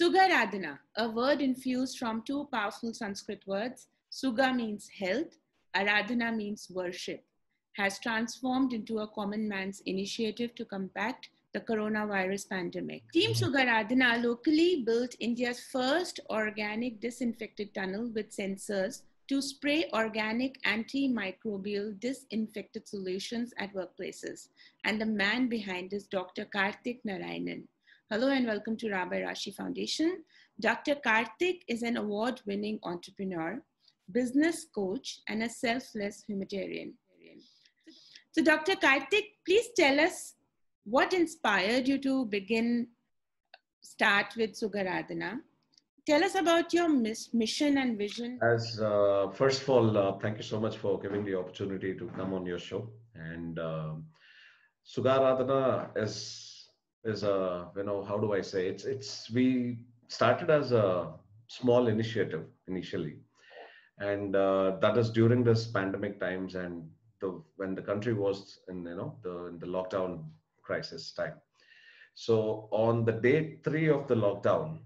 Sugaradhana, a word infused from two powerful Sanskrit words, Suga means health, Aradhana means worship, has transformed into a common man's initiative to combat the coronavirus pandemic. Team Sugaradhana locally built India's first organic disinfected tunnel with sensors to spray organic antimicrobial disinfected solutions at workplaces. And the man behind is Dr. Karthik Narayanan. Hello and welcome to Rashi Foundation. Dr. Karthik is an award-winning entrepreneur, business coach, and a selfless humanitarian. So Dr. Karthik, please tell us what inspired you to start with Sugaradhana. Tell us about your mission and vision. First of all, thank you so much for giving the opportunity to come on your show. And Sugaradhana is a, how do I say, we started as a small initiative initially. And that is during this pandemic times and when the country was in, the lockdown crisis time. So on the day 3 of the lockdown,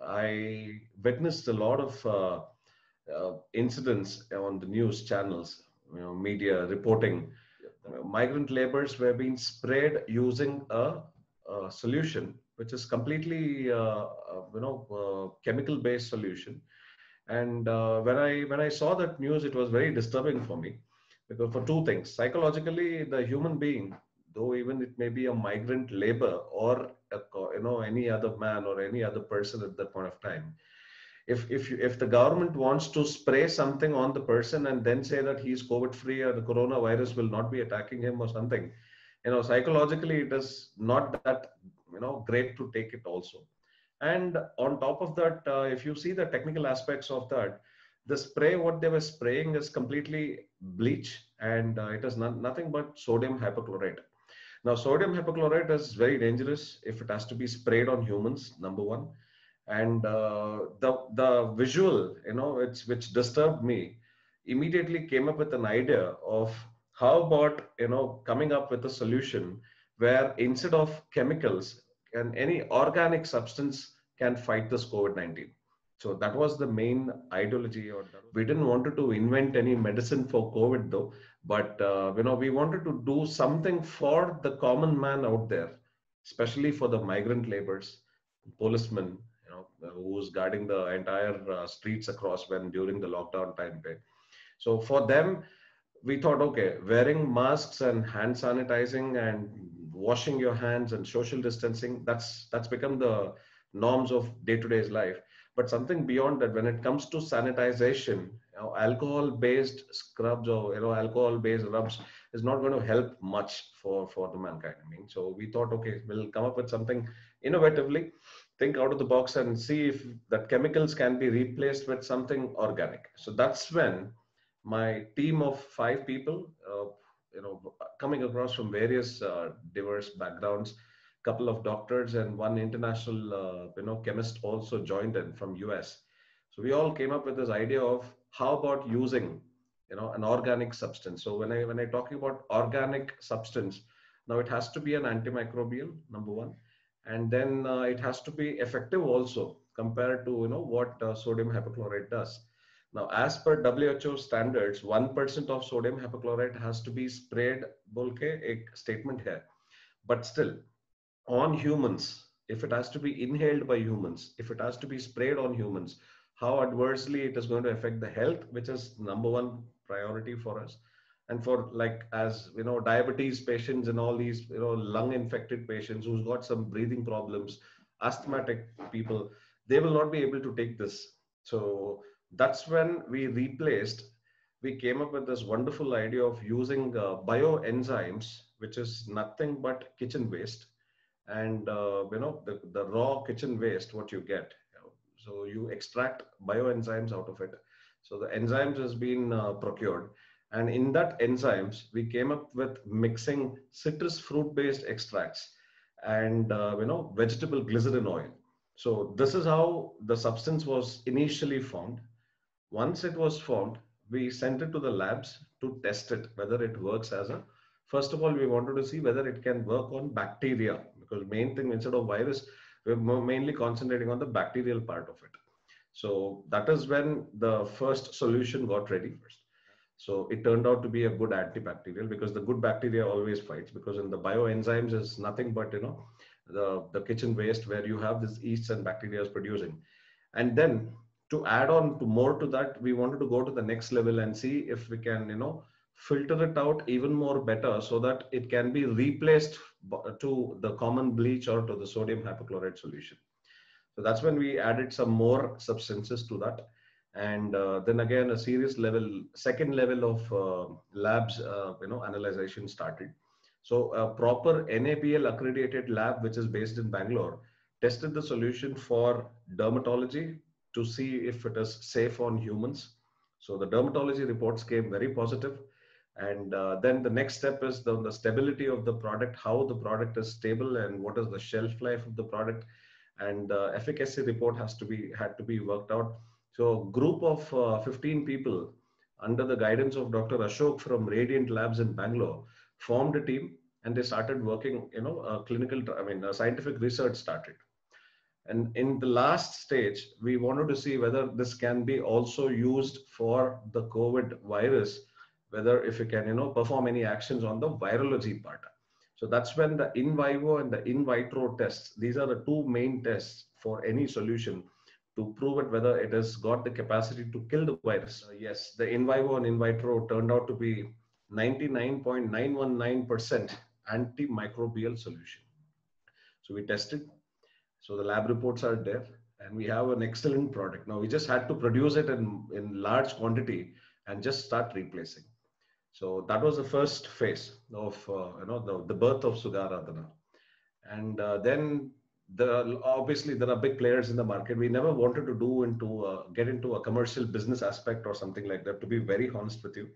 I witnessed a lot of incidents on the news channels, media reporting. Migrant laborers were being sprayed using a solution which is completely, chemical-based solution. And when I saw that news, it was very disturbing for me, because for two things. Psychologically, the human being, though even it may be a migrant labor or any other man or any other person at that point of time, if the government wants to spray something on the person and then say that he's COVID free or the coronavirus will not be attacking him or something, psychologically it is not that great to take it also. And on top of that, if you see the technical aspects of that, the spray, what they were spraying is completely bleach, and it is nothing but sodium hypochlorite. Now, sodium hypochlorite is very dangerous if it has to be sprayed on humans, number one. And the visual, which disturbed me, immediately came up with an idea of how about, coming up with a solution where instead of chemicals, and any organic substance can fight this COVID-19. So that was the main ideology. We didn't want to invent any medicine for COVID though, but we wanted to do something for the common man out there, especially for the migrant laborers, policemen, who's guarding the entire streets across during the lockdown time period. So for them, we thought, okay, wearing masks and hand sanitizing and washing your hands and social distancing, that's become the norms of day-to-day life. But something beyond that, when it comes to sanitization, alcohol-based scrubs or alcohol-based rubs is not going to help much for the mankind. So we thought, okay, we'll come up with something innovatively, think out of the box and see if that chemicals can be replaced with something organic. So that's when my team of 5 people, coming across from various diverse backgrounds, couple of doctors and one international, chemist also joined in from US. So we all came up with this idea of how about using, an organic substance. So when I talking about organic substance, now it has to be an antimicrobial, number one, and then it has to be effective also compared to, what sodium hypochlorite does. Now, as per WHO standards, 1% of sodium hypochlorite has to be sprayed, bolke ek statement here. But still, on humans, if it has to be inhaled by humans, if it has to be sprayed on humans, how adversely it is going to affect the health, which is number one priority for us. And for diabetes patients and all these, lung infected patients who's got some breathing problems, asthmatic people, they will not be able to take this. So that's when we came up with this wonderful idea of using bioenzymes, which is nothing but kitchen waste. And, the raw kitchen waste, what you get. So you extract bioenzymes out of it. So the enzymes has been procured. And in that enzymes, we came up with mixing citrus fruit-based extracts and, vegetable glycerin oil. So this is how the substance was initially formed. Once it was formed, we sent it to the labs to test it, whether it works first of all, we wanted to see whether it can work on bacteria, because main thing, instead of virus, we're mainly concentrating on the bacterial part of it. So that is when the first solution got ready first. So it turned out to be a good antibacterial, because the good bacteria always fights, because in the bioenzymes is nothing but, the kitchen waste where you have this yeasts and bacteria is producing. And then to add on to more to that, we wanted to go to the next level and see if we can, filter it out even more better, so that it can be replaced to the common bleach or to the sodium hypochlorite solution. So that's when we added some more substances to that. And then again, a serious level, second level of labs, analyzation started. So a proper NABL accredited lab, which is based in Bangalore, tested the solution for dermatology to see if it is safe on humans. So the dermatology reports came very positive. And then the next step is the stability of the product, how the product is stable and what is the shelf life of the product. And the efficacy report had to be worked out. So a group of 15 people under the guidance of Dr. Ashok from Radiant Labs in Bangalore formed a team, and they started working, scientific research started. And in the last stage, we wanted to see whether this can be also used for the COVID virus, whether if it can, perform any actions on the virology part. So that's when the in vivo and the in vitro tests, these are the two main tests for any solution to prove it whether it has got the capacity to kill the virus. Yes, the in vivo and in vitro turned out to be 99.919% antimicrobial solution. So we tested. So the lab reports are there, and we have an excellent product. Now we just had to produce it in large quantity and just start replacing. So that was the first phase of the birth of Sugaradhana. And then obviously there are big players in the market. We never wanted to get into a commercial business aspect or something like that, to be very honest with you.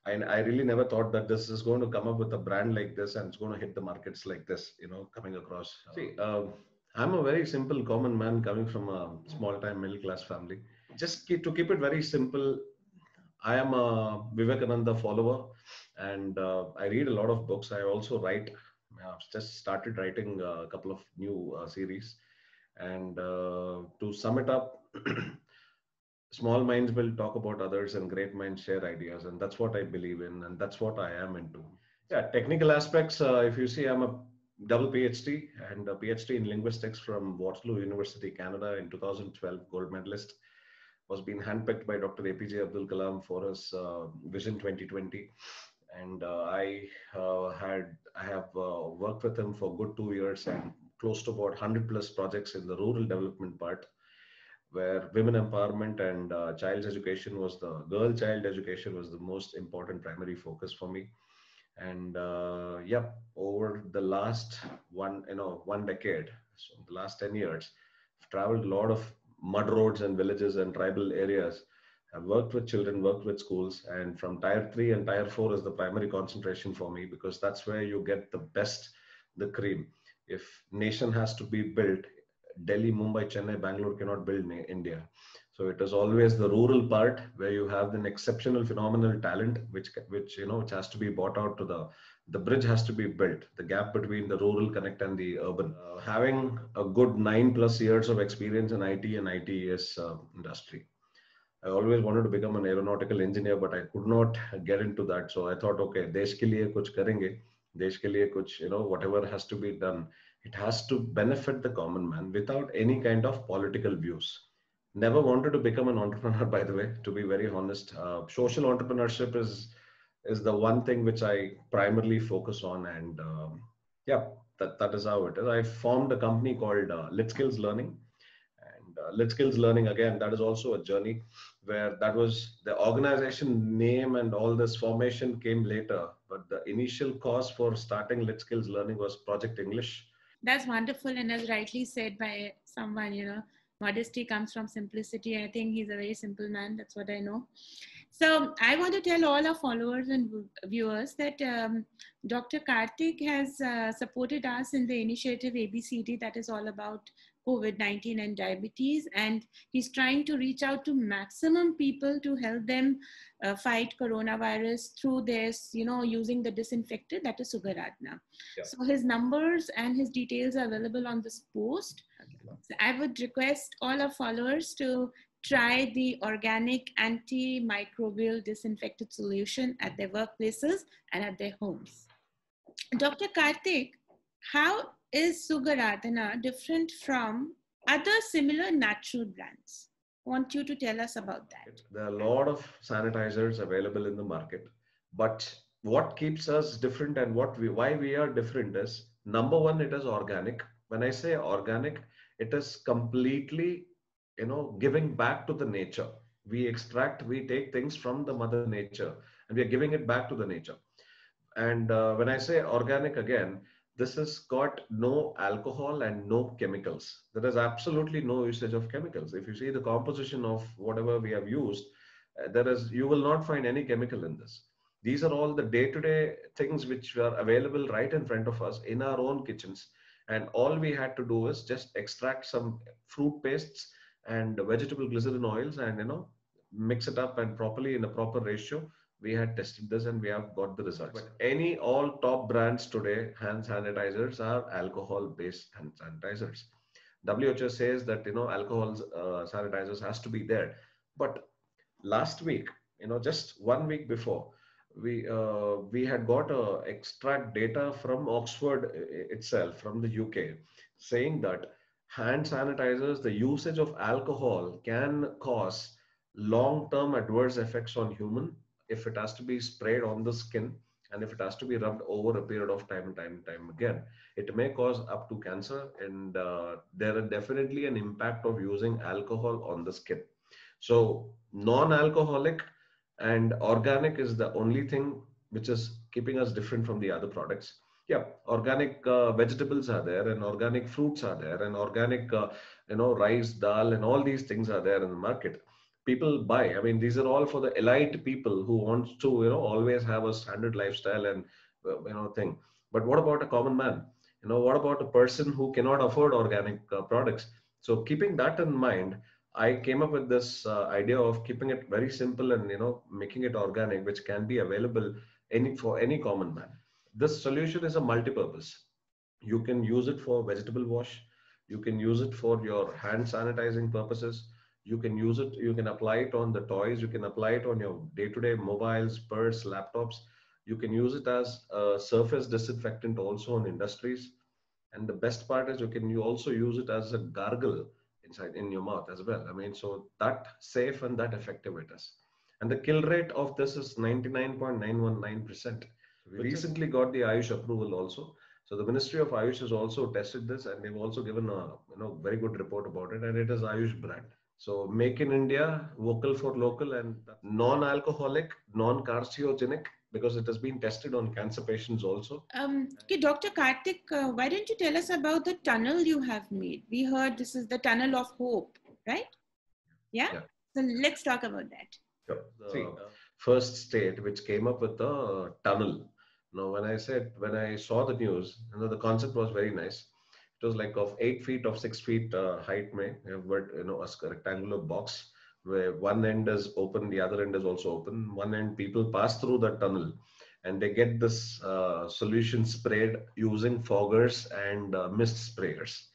And I really never thought that this is going to come up with a brand like this and it's going to hit the markets like this, coming across. See, I'm a very simple common man coming from a small time middle class family. Just to keep it very simple, I am a Vivekananda follower, and I read a lot of books. I also write. I've just started writing a couple of new series. And to sum it up, small minds will talk about others and great minds share ideas. And that's what I believe in. And that's what I am into. Yeah, technical aspects. If you see, I'm a double PhD and a PhD in linguistics from Waterloo University, Canada in 2012, gold medalist. Was being handpicked by Dr. APJ Abdul Kalam for his Vision 2020. And I have worked with him for good 2 years and close to about 100 plus projects in the rural development part, where women empowerment and girl child education was the most important primary focus for me. And over the last one decade, so the last 10 years, I've traveled a lot of mud roads and villages and tribal areas. I've worked with children, worked with schools, and from tier 3 and tier 4 is the primary concentration for me, because that's where you get the best, the cream. If nation has to be built, Delhi, Mumbai, Chennai, Bangalore cannot build India. So it is always the rural part where you have an exceptional, phenomenal talent, which has to be brought out to the bridge has to be built. The gap between the rural connect and the urban. Having a good 9+ years of experience in IT and ITES industry. I always wanted to become an aeronautical engineer, but I could not get into that. So I thought, okay, desh ke liye kuch karenge, desh ke liye kuch, whatever has to be done, it has to benefit the common man without any kind of political views. Never wanted to become an entrepreneur, by the way, to be very honest. Social entrepreneurship is the one thing which I primarily focus on. And that is how it is. I formed a company called Lit Skills Learning. And Lit Skills Learning, again, that is also a journey where that was the organization name and all this formation came later. But the initial cause for starting Lit Skills Learning was Project English. That's wonderful. And as rightly said by someone, modesty comes from simplicity. I think he's a very simple man. That's what I know. So I want to tell all our followers and viewers that Dr. Karthik has supported us in the initiative ABCD, that is all about COVID-19 and diabetes. And he's trying to reach out to maximum people to help them fight coronavirus through this, using the disinfectant, that is Sugaradhana. Yeah. So his numbers and his details are available on this post. So I would request all our followers to try the organic antimicrobial disinfectant solution at their workplaces and at their homes. Dr. Karthik, how is Sugaradhana different from other similar natural brands? I want you to tell us about that. There are a lot of sanitizers available in the market, but what keeps us different and why we are different is number one, it is organic. When I say organic, it is completely, giving back to the nature. We take things from the mother nature and we are giving it back to the nature. And when I say organic again, this has got no alcohol and no chemicals. There is absolutely no usage of chemicals. If you see the composition of whatever we have used, you will not find any chemical in this. These are all the day-to-day things which are available right in front of us in our own kitchens. And all we had to do is just extract some fruit pastes and vegetable glycerin oils and, mix it up and properly in a proper ratio. We had tested this and we have got the results. But all top brands today, hand sanitizers are alcohol-based hand sanitizers. WHO says that, alcohol sanitizers has to be there. But last week, just 1 week before, we had got extract data from Oxford itself, from the UK, saying that hand sanitizers, the usage of alcohol can cause long-term adverse effects on human if it has to be sprayed on the skin and if it has to be rubbed over a period of time and time again. It may cause up to cancer, and there is definitely an impact of using alcohol on the skin. So non-alcoholic and organic is the only thing which is keeping us different from the other products. Yeah, organic vegetables are there, and organic fruits are there, and organic, rice, dal, and all these things are there in the market. People buy. I mean, these are all for the elite people who want to, always have a standard lifestyle and, thing. But what about a common man? What about a person who cannot afford organic products? So keeping that in mind, I came up with this idea of keeping it very simple and, making it organic, which can be available for any common man. This solution is a multi-purpose. You can use it for vegetable wash. You can use it for your hand sanitizing purposes. You can use it, you can apply it on the toys. You can apply it on your day-to-day mobiles, purse, laptops. You can use it as a surface disinfectant also on industries. And the best part is you also use it as a gargle inside in your mouth as well. I mean, so that safe and that effective it is. And the kill rate of this is 99.919%. We recently got the Ayush approval also. So the Ministry of Ayush has also tested this, and they've also given a very good report about it, and it is Ayush brand. So make in India, vocal for local, and non-alcoholic, non-carcinogenic, because it has been tested on cancer patients also. Okay, Dr. Karthik, why don't you tell us about the tunnel you have made? We heard this is the tunnel of hope, right? Yeah? So let's talk about that. Sure. See, first state which came up with the tunnel. Now, when I saw the news, the concept was very nice. It was like of 8 feet of 6 feet height, a rectangular box where one end is open, the other end is also open. One end, people pass through the tunnel and they get this solution sprayed using foggers and mist sprayers.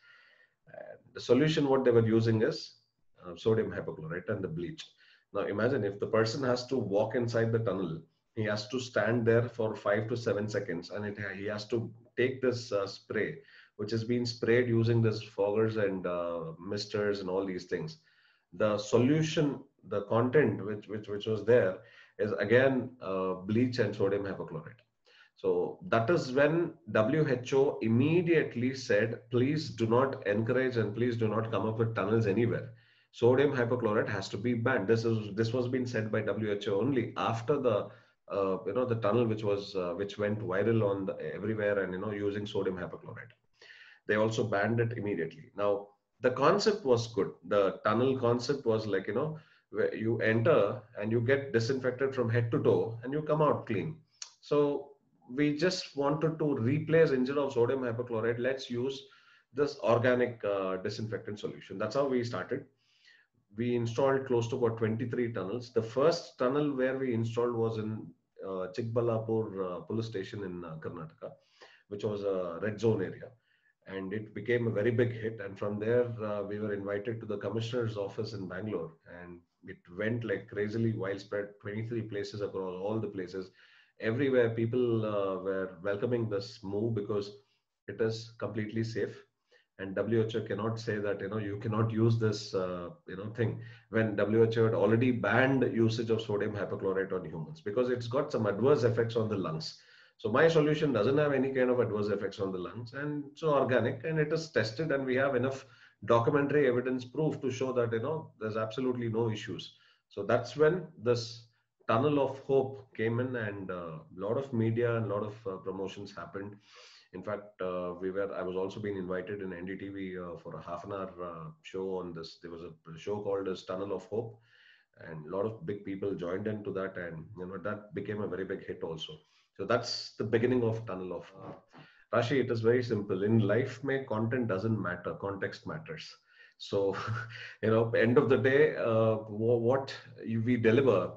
And the solution, what they were using is sodium hypochlorite and the bleach. Now imagine if the person has to walk inside the tunnel, he has to stand there for 5 to 7 seconds, and he has to take this spray, which has been sprayed using this foggers and misters and all these things. The solution, the content which was there is again bleach and sodium hypochlorite. So that is when WHO immediately said, please do not encourage and please do not come up with tunnels anywhere. Sodium hypochlorite has to be banned. This was being said by WHO only after the the tunnel which went viral on everywhere and using sodium hypochlorite. They also banned it immediately. Now the concept was good. The tunnel concept was like where you enter and you get disinfected from head to toe and you come out clean. So we just wanted to replace, instead of sodium hypochlorite, let's use this organic disinfectant solution. That's how we started. We installed close to about 23 tunnels. The first tunnel where we installed was in Chikbalapur police station in Karnataka, which was a red zone area. and it became a very big hit. And from there, we were invited to the commissioner's office in Bangalore, and it went like crazily widespread, 23 places across all the places. Everywhere people were welcoming this move because it is completely safe. And WHO cannot say that, you cannot use this, thing, when WHO had already banned usage of sodium hypochlorite on humans because it's got some adverse effects on the lungs. So my solution doesn't have any kind of adverse effects on the lungs, and it's organic and it is tested, and we have enough documentary evidence proof to show that, there's absolutely no issues. So that's when this tunnel of hope came in, and a lot of media and a lot of promotions happened. In fact, I was also being invited in NDTV for a half an hour show on this. There was a show called as Tunnel of Hope, and a lot of big people joined into that, and that became a very big hit also. So that's the beginning of Tunnel of Hope. Rashi, it is very simple. In life, content doesn't matter, context matters. So, end of the day, what we deliver,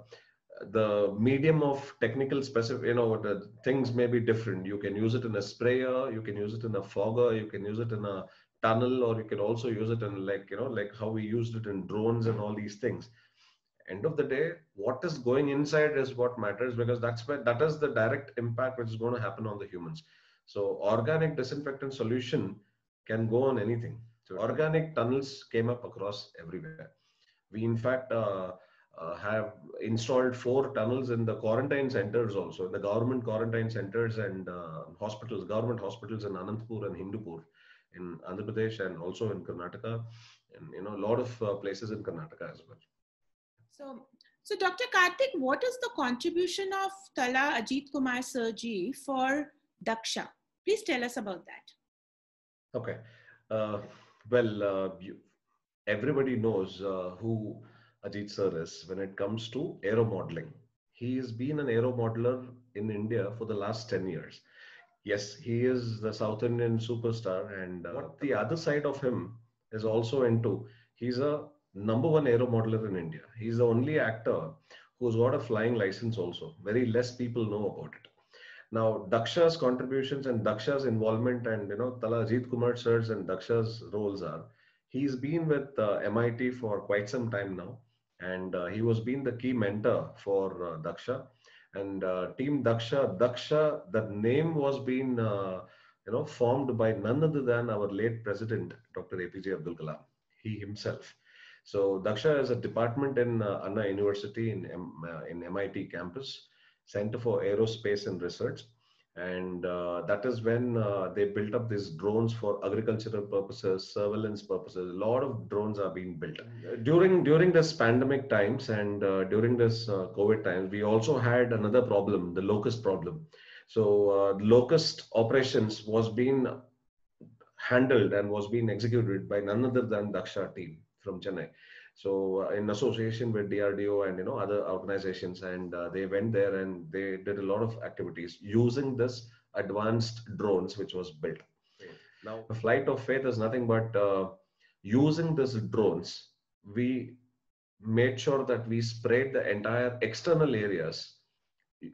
the medium of technical specific, the things may be different. You can use it in a sprayer, you can use it in a fogger, you can use it in a tunnel, or you can also use it in like how we used it in drones and all these things. End of the day, what is going inside is what matters, because that is the direct impact which is going to happen on the humans. So organic disinfectant solution can go on anything. So organic tunnels came up across everywhere. We in fact have installed 4 tunnels in the quarantine centers also, in the government quarantine centers and hospitals, government hospitals in Anantapur and Hindupur in Andhra Pradesh, and also in Karnataka, and a lot of places in Karnataka as well. So Dr. Karthik, what is the contribution of Thala Ajithsir Sir ji for Daksha? Please tell us about that. Okay. Everybody knows who Ajit Sir is when it comes to aero modeling. He has been an aero modeler in India for the last 10 years. Yes, he is the South Indian superstar, and what the other side of him is also into, he's a #1 aero modeler in India. He's the only actor who's got a flying license also. Very less people know about it. Now, Daksha's contributions and Daksha's involvement, and Thala Ajithsir Sir's and Daksha's roles are, he's been with MIT for quite some time now, and he was been the key mentor for Daksha. And Team Daksha, the name was being formed by none other than our late president, Dr. APJ Abdul Kalam, he himself. So Daksha is a department in Anna University in MIT campus, Center for Aerospace and Research. And that is when they built up these drones for agricultural purposes, surveillance purposes. A lot of drones are being built. During this pandemic times and during this COVID times, we also had another problem, the locust problem. So locust operations was being handled and was being executed by none other than Daksha team from Chennai. So in association with DRDO and other organizations, and they went there and they did a lot of activities using this advanced drones which was built. Now, the flight of faith is nothing but using these drones. We made sure that we sprayed the entire external areas,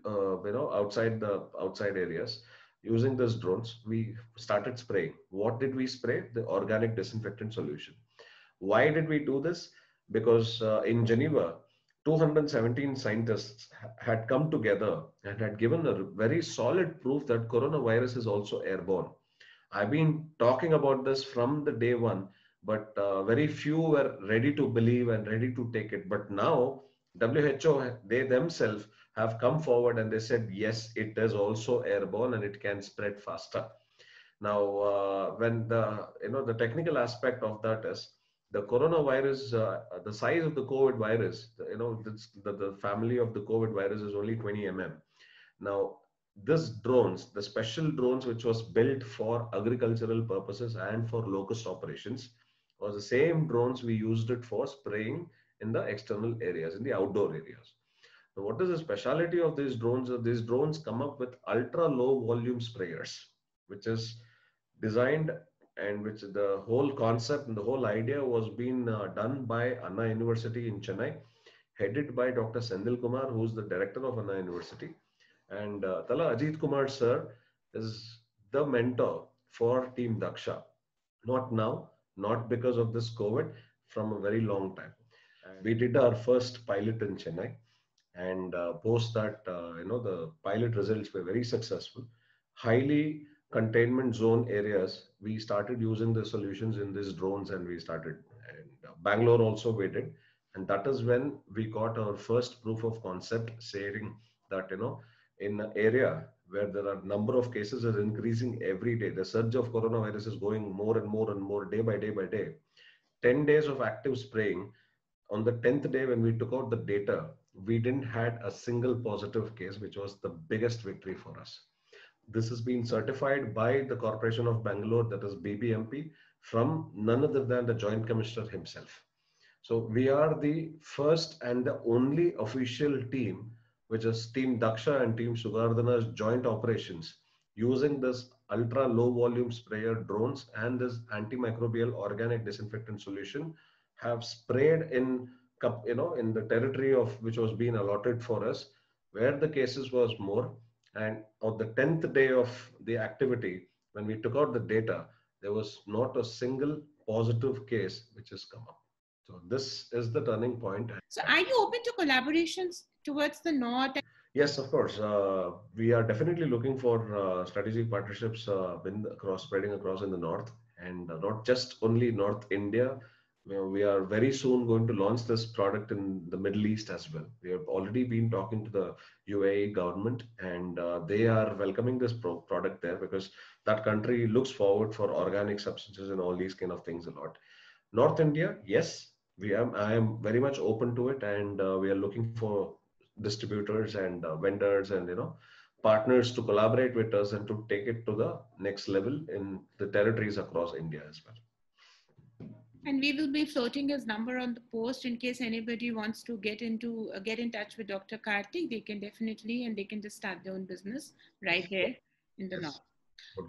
outside areas. Using these drones, we started spraying. What did we spray? The organic disinfectant solution. Why did we do this? Because in Geneva, 217 scientists had come together and had given a very solid proof that coronavirus is also airborne. I've been talking about this from the day one, but very few were ready to believe and ready to take it. But now WHO, they themselves have come forward and they said, yes, it is also airborne and it can spread faster. Now, when the technical aspect of that is, the coronavirus, the size of the COVID virus, the family of the COVID virus is only 20 mm. Now, this drones, the special drones which was built for agricultural purposes and for locust operations, was the same drones we used it for spraying in the external areas, in the outdoor areas. So what is the speciality of these drones? These drones come up with ultra low volume sprayers, which is designed, and which the whole concept and the whole idea was being done by Anna University in Chennai, headed by Dr. Sendil Kumar, who is the director of Anna University. And Thala Ajithsir Sir is the mentor for Team Daksha. Not now, not because of this COVID, from a very long time. We did our first pilot in Chennai, and post that, the pilot results were very successful. Highly containment zone areas, we started using the solutions in these drones, and we started. And Bangalore also we did, and that is when we got our first proof of concept, saying that in an area where there are number of cases is increasing every day, the surge of coronavirus is going more and more and more day by day by day. 10 days of active spraying, on the 10th day when we took out the data, we didn't had a single positive case, which was the biggest victory for us. This has been certified by the Corporation of Bangalore, that is BBMP, from none other than the Joint Commissioner himself. So we are the first and the only official team, which is Team Daksha and Team Sugaradhana's joint operations, using this ultra low volume sprayer drones and this antimicrobial organic disinfectant solution, have sprayed in the territory of which was being allotted for us, where the cases was more. And on the 10th day of the activity, when we took out the data, there was not a single positive case which has come up. So this is the turning point. So are you open to collaborations towards the north? Yes, of course. We are definitely looking for strategic partnerships spreading across in the north, and not just only North India. We are very soon going to launch this product in the Middle East as well. We have already been talking to the UAE government, and they are welcoming this product there, because that country looks forward for organic substances and all these kind of things a lot. North India, yes, I am very much open to it, and we are looking for distributors and vendors and partners to collaborate with us and to take it to the next level in the territories across India as well. And we will be floating his number on the post in case anybody wants to get in touch with Dr. Karthik. They can definitely, and they can just start their own business right there in the north.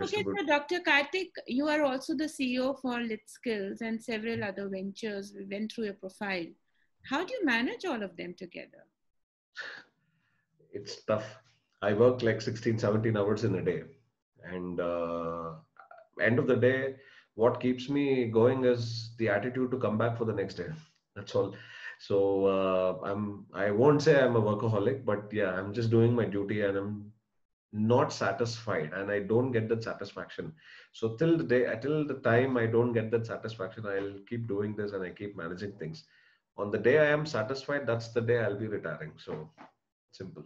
Okay, so Dr. Karthik, you are also the CEO for Lit Skills and several other ventures. We went through your profile. How do you manage all of them together? It's tough. I work like 16, 17 hours in a day. And end of the day, what keeps me going is the attitude to come back for the next day. That's all. So I won't say I'm a workaholic, but yeah, I'm just doing my duty, and I'm not satisfied, and I don't get that satisfaction. So till the time I don't get that satisfaction, I'll keep doing this and I keep managing things. On the day I am satisfied, that's the day I'll be retiring. So simple.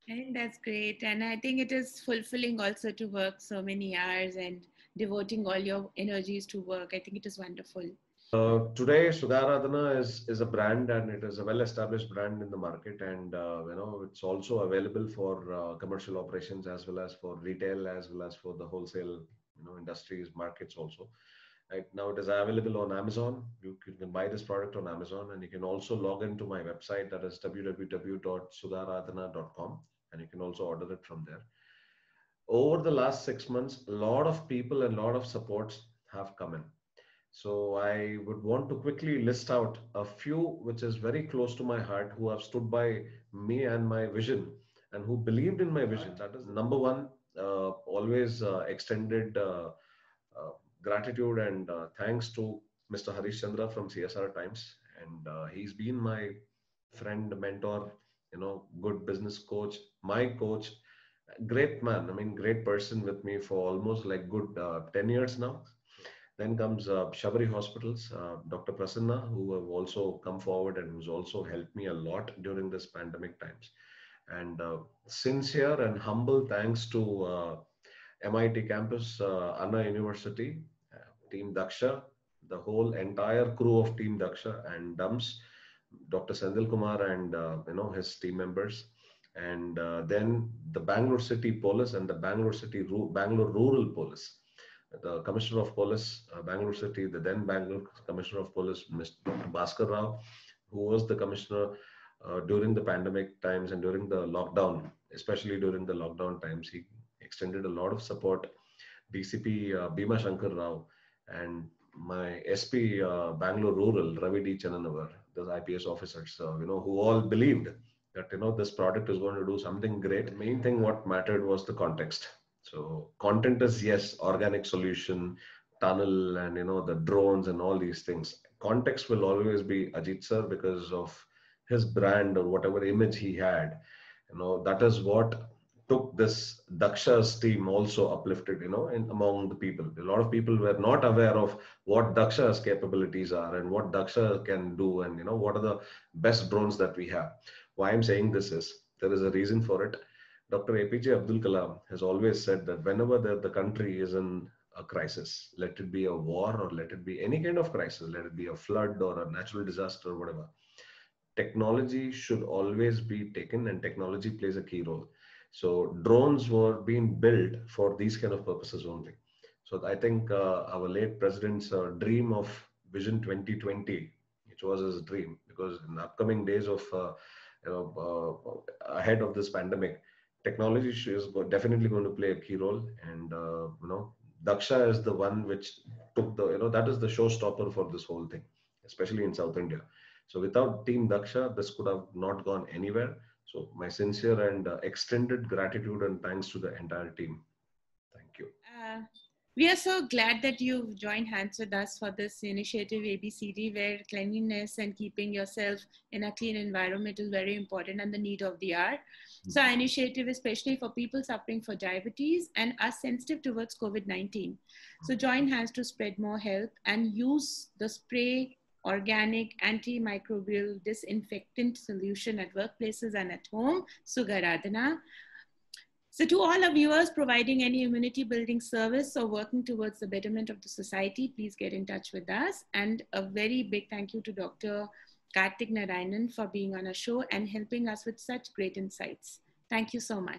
I think that's great. And I think it is fulfilling also to work so many hours and devoting all your energies to work. I think it is wonderful. Today, Sugaradhana is a brand, and it is a well-established brand in the market, and it's also available for commercial operations, as well as for retail, as well as for the wholesale industries markets also. Right now, it is available on Amazon. You can buy this product on Amazon, and you can also log into my website, that is www.sugaradhana.com, and you can also order it from there. Over the last 6 months, a lot of people and a lot of supports have come in. So I would want to quickly list out a few which is very close to my heart, who have stood by me and my vision, and who believed in my vision. That is number one, always extended gratitude and thanks to Mr. Harish Chandra from CSR Times. And he's been my friend, mentor, good business coach, my coach, great man. I mean, great person with me for almost like good 10 years now. Then comes Shabari Hospitals, Dr. Prasanna, who have also come forward and who's also helped me a lot during this pandemic times. And sincere and humble thanks to MIT campus, Anna University, Team Daksha, the whole entire crew of Team Daksha and DUMS, Dr. Sendil Kumar and his team members, and then the Bangalore City Police and the Bangalore Rural Police. The Commissioner of Police, Bangalore City, the then Bangalore Commissioner of Police, Mr. Dr. Bhaskar Rao, who was the Commissioner during the pandemic times and during the lockdown, especially during the lockdown times. He extended a lot of support. DCP Bhima Shankar Rao and my SP Bangalore Rural, Ravi D. Channanavar, the IPS officers, who all believed that, this product is going to do something great. The main thing what mattered was the context. So content is, yes, organic solution, tunnel and the drones and all these things. Context will always be Ajit sir because of his brand or whatever image he had. That is what took this Daksha's team also uplifted, among the people. A lot of people were not aware of what Daksha's capabilities are and what Daksha can do, and what are the best drones that we have. Why I'm saying this is there is a reason for it. Dr. APJ Abdul Kalam has always said that whenever the country is in a crisis, let it be a war or let it be any kind of crisis, let it be a flood or a natural disaster or whatever, technology should always be taken, and technology plays a key role. So drones were being built for these kind of purposes only. So I think our late president's dream of Vision 2020, which was his dream, because in the upcoming days of ahead of this pandemic, technology is definitely going to play a key role. And Daksha is the one which took that is the showstopper for this whole thing, especially in South India. So without Team Daksha, this could have not gone anywhere. So my sincere and extended gratitude and thanks to the entire team. Thank you. We are so glad that you've joined hands with us for this initiative ABCD, where cleanliness and keeping yourself in a clean environment is very important and the need of the hour. So our initiative, especially for people suffering from diabetes and are sensitive towards COVID-19. So join hands to spread more health and use the spray organic antimicrobial disinfectant solution at workplaces and at home, Sugaradhana. So to all our viewers providing any immunity building service or working towards the betterment of the society, please get in touch with us. And a very big thank you to Dr. Karthik Narayanan for being on our show and helping us with such great insights. Thank you so much.